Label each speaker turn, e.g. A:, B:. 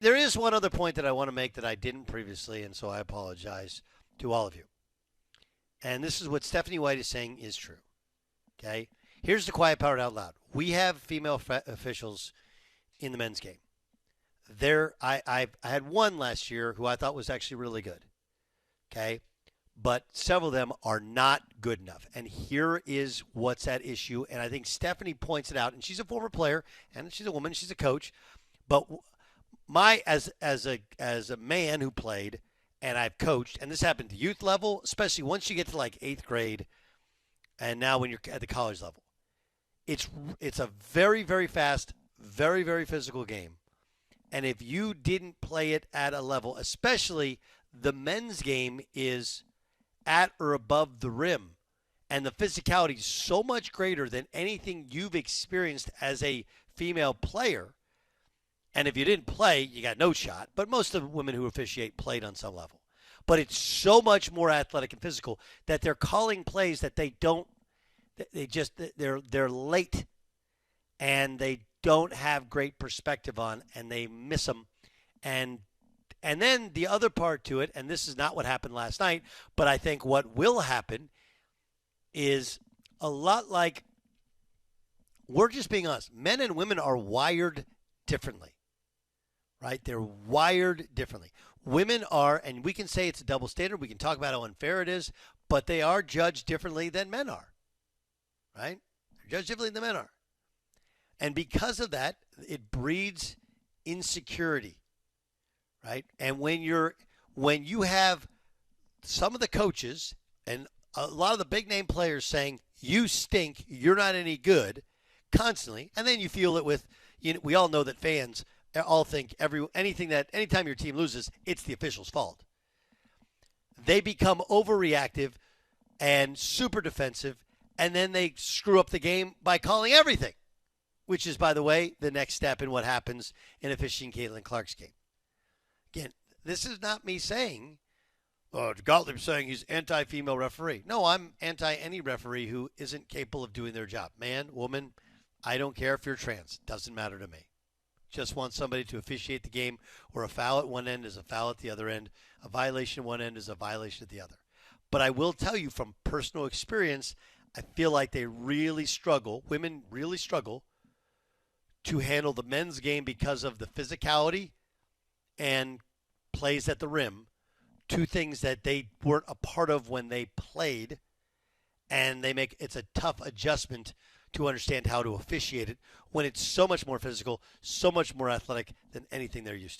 A: There is one other point that I want to make that I didn't previously, and so I apologize to all of you. And this is what Stephanie White is saying is true. Okay? Here's the quiet part out loud. We have female officials in the men's game. I had one last year who I thought was actually really good. Okay? But several of them are not good enough. And here is what's at issue. And I think Stephanie points it out. And she's a former player, and she's a woman, she's a coach. But my as a man who played and I've coached, and this happened to youth level, especially once you get to like 8th grade, and now when you're at the college level, it's a very very fast, very very physical game. And if you didn't play it at a level, especially the men's game is at or above the rim, and the physicality is so much greater than anything you've experienced as a female player. And if you didn't play, you got no shot. But most of the women who officiate played on some level. But it's so much more athletic and physical that they're calling plays that they don't. They're late, and they don't have great perspective on, and they miss them. And then the other part to it, and this is not what happened last night, but I think what will happen is a lot like, we're just being honest. Men and women are wired differently. Right? They're wired differently. Women are, and we can say it's a double standard. We can talk about how unfair it is, but they are judged differently than men are. Right? They're judged differently than men are. And because of that, it breeds insecurity. Right? And when you have some of the coaches and a lot of the big name players saying, you stink, you're not any good, constantly, and then you feel it with, we all know that fans all think anytime your team loses, it's the official's fault. They become overreactive and super defensive, and then they screw up the game by calling everything, which is, by the way, the next step in what happens in officiating Caitlin Clark's game. Again, this is not me saying, Gottlieb's saying he's anti-female referee. No, I'm anti any referee who isn't capable of doing their job. Man, woman, I don't care if you're trans. Doesn't matter to me. Just want somebody to officiate the game where a foul at one end is a foul at the other end. A violation at one end is a violation at the other. But I will tell you from personal experience, I feel like they really struggle, women really struggle to handle the men's game because of the physicality and plays at the rim, two things that they weren't a part of when they played, and it's a tough adjustment to understand how to officiate it when it's so much more physical, so much more athletic than anything they're used to.